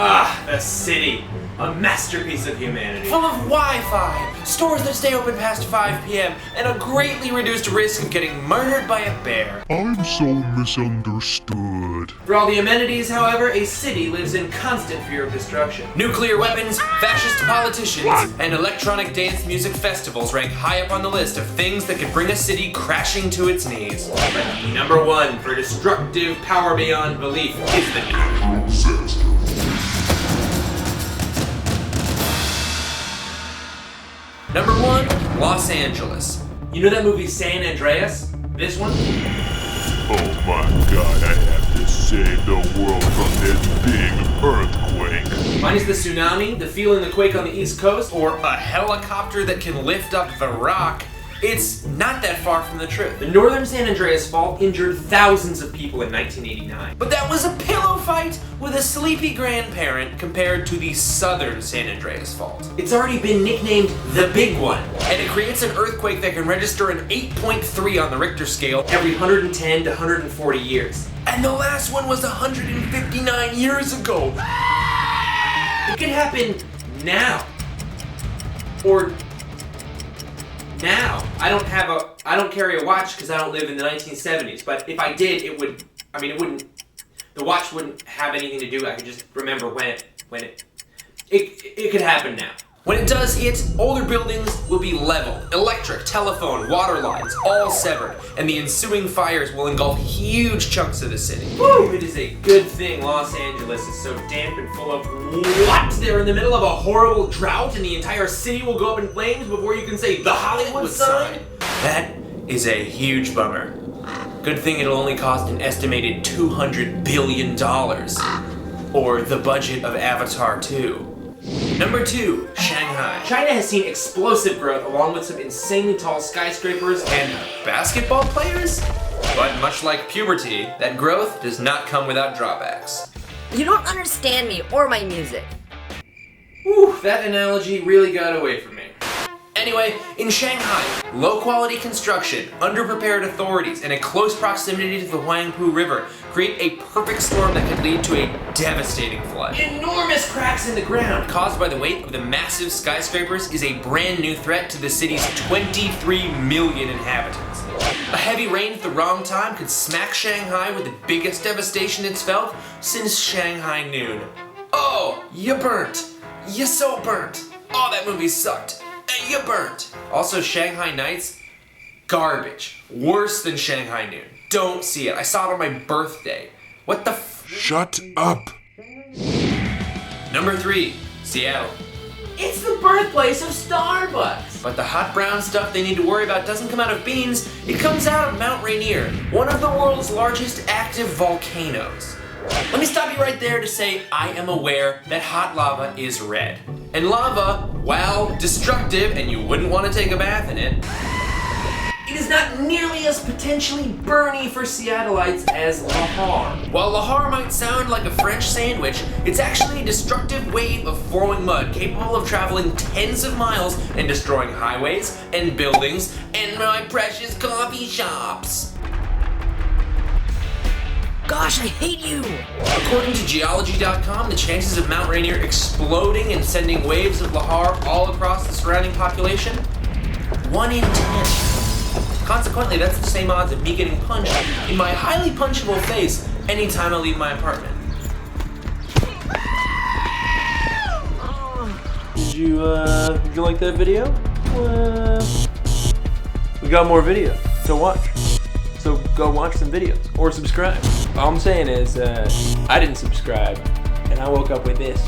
Ah, the city. A masterpiece of humanity. Full of Wi-Fi, stores that stay open past 5 p.m., and a greatly reduced risk of getting murdered by a bear. I'm so misunderstood. For all the amenities, however, a city lives in constant fear of destruction. Nuclear weapons, fascist politicians, and electronic dance music festivals rank high up on the list of things that could bring a city crashing to its knees. But number one for destructive power beyond belief is the nuke. Number 1, Los Angeles. You know that movie San Andreas? This one? Oh my god, I have to save the world from this big earthquake. Minus the tsunami, the feeling the quake on the East Coast, Or a helicopter that can lift up the rock. It's not that far from the truth. the northern San Andreas fault injured thousands of people in 1989. But that was a pillow fight with a sleepy grandparent compared to the southern San Andreas fault. It's already been nicknamed the Big One. And it creates an earthquake that can register an 8.3 on the Richter scale. Every 110 to 140 years. And the last one was 159 years ago. It could happen now. Or now. I don't carry a watch because I don't live in the 1970s, but if I did, the watch wouldn't have anything to do. I could just remember when it could happen now. When it does hit, older buildings will be leveled. Electric, telephone, water lines, all severed. And the ensuing fires will engulf huge chunks of the city. Woo! It is a good thing Los Angeles is so damp and full of what? They're in the middle of a horrible drought and the entire city will go up in flames before you can say the Hollywood sign? That is a huge bummer. Good thing it'll only cost an estimated $200 billion. Or the budget of Avatar 2. Number 2, Shanghai. China has seen explosive growth along with some insanely tall skyscrapers And basketball players? But much like puberty, that growth does not come without drawbacks. You don't understand me or my music. Whew, that analogy really got away from me. Anyway, in Shanghai, low-quality construction, underprepared authorities, and a close proximity to the Huangpu River create a perfect storm that could lead to a devastating flood. Enormous cracks in the ground. Caused by the weight of the massive skyscrapers is a brand new threat to the city's 23 million inhabitants. A heavy rain at the wrong time could smack Shanghai with the biggest devastation it's felt since Shanghai Noon. Oh, you burnt. You so burnt. Oh, that movie sucked. You burnt. Also, Shanghai Nights, garbage. Worse than Shanghai Noon. Don't see it. I saw it on my birthday. What the Shut up. Number 3, Seattle. It's the birthplace of Starbucks. But the hot brown stuff they need to worry about doesn't come out of beans, it comes out of Mount Rainier, one of the world's largest active volcanoes. Let me stop you right there to say I am aware that hot lava is red. And lava, while destructive and you wouldn't want to take a bath in it, It is not nearly as potentially burny for Seattleites as Lahore. while Lahore might sound like a French sandwich, it's actually a destructive wave of flowing mud capable of traveling tens of miles and destroying highways and buildings and my precious coffee shops. Gosh, I hate you! According to geology.com, the chances of Mount Rainier exploding and sending waves of lahar all across the surrounding population? 1 in 10. Consequently, that's the same odds of me getting punched in my highly punchable face anytime I leave my apartment. Did you like that video? We got more videos to watch. So go watch some videos or subscribe. All I'm saying is, I didn't subscribe and I woke up with this.